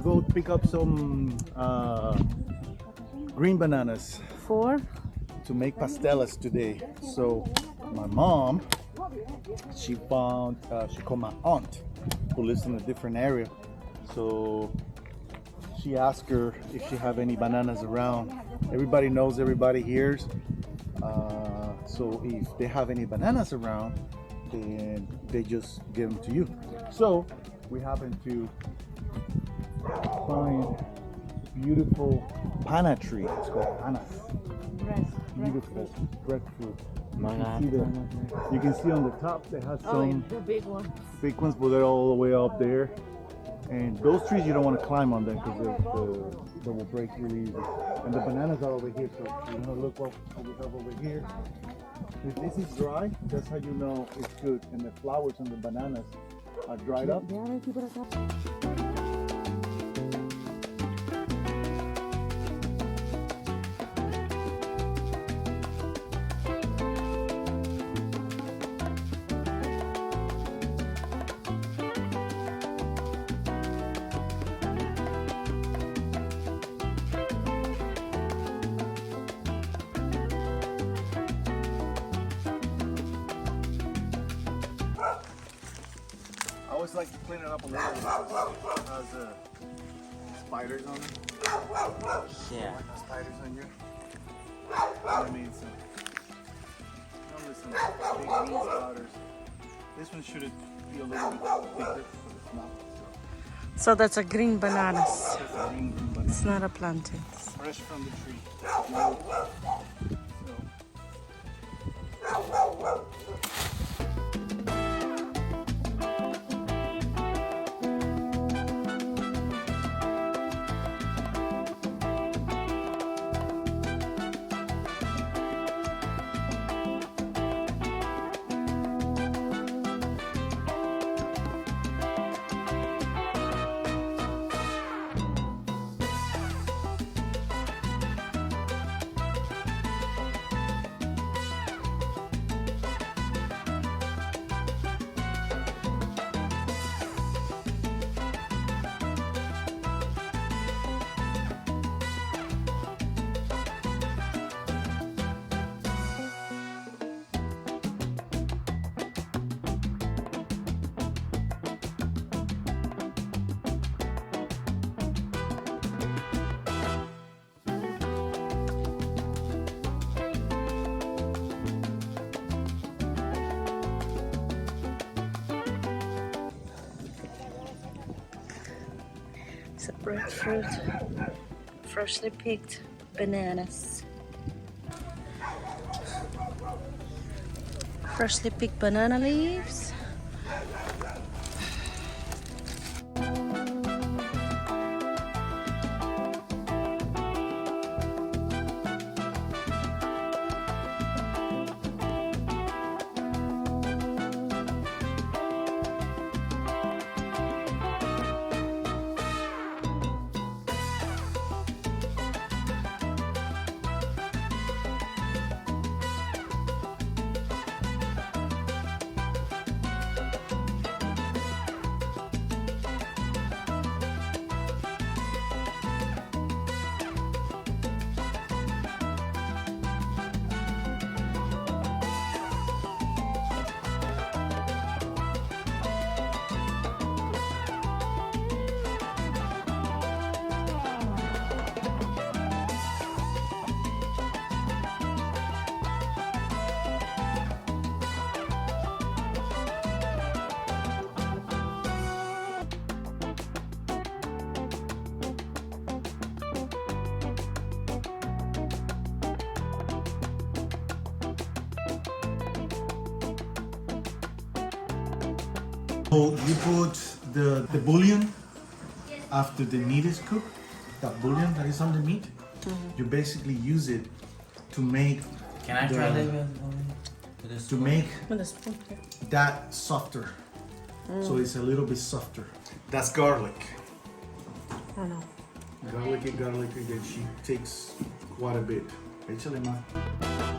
go pick up some green bananas For? to make pasteles today. So my mom, she called my aunt who lives in a different area. So she asked her if she have any bananas around. Everybody knows everybody here. So if they have any bananas around, then they just give them to you. So we happen to find beautiful pana tree. It's called panas. Beautiful breadfruit. You can see on the top they have some the big one. big ones, but they're all the way up there. And those trees you don't want to climb on them because they will break really easy. And the bananas are over here, so you want to look what we have over here. If this is dry, that's how you know it's good. And the flowers on the bananas are dried up. I always like to clean it up a little because it has spiders on it. Yeah. Like the spiders on you. I made some. Normally some big green spiders. This one should be a little bit bigger, but it's not. So that's a green bananas. So it's a green banana. It's not a plantain. Fresh from the tree. So, It's a breadfruit. Freshly picked bananas. Freshly picked banana leaves. So you put the bouillon after the meat is cooked, that bouillon that is on the meat, you basically use it to make Can I try that? to make With a spoon. that softer. So it's a little bit softer. That's garlic. Oh no. Garlicky, that she takes quite a bit. Échale más.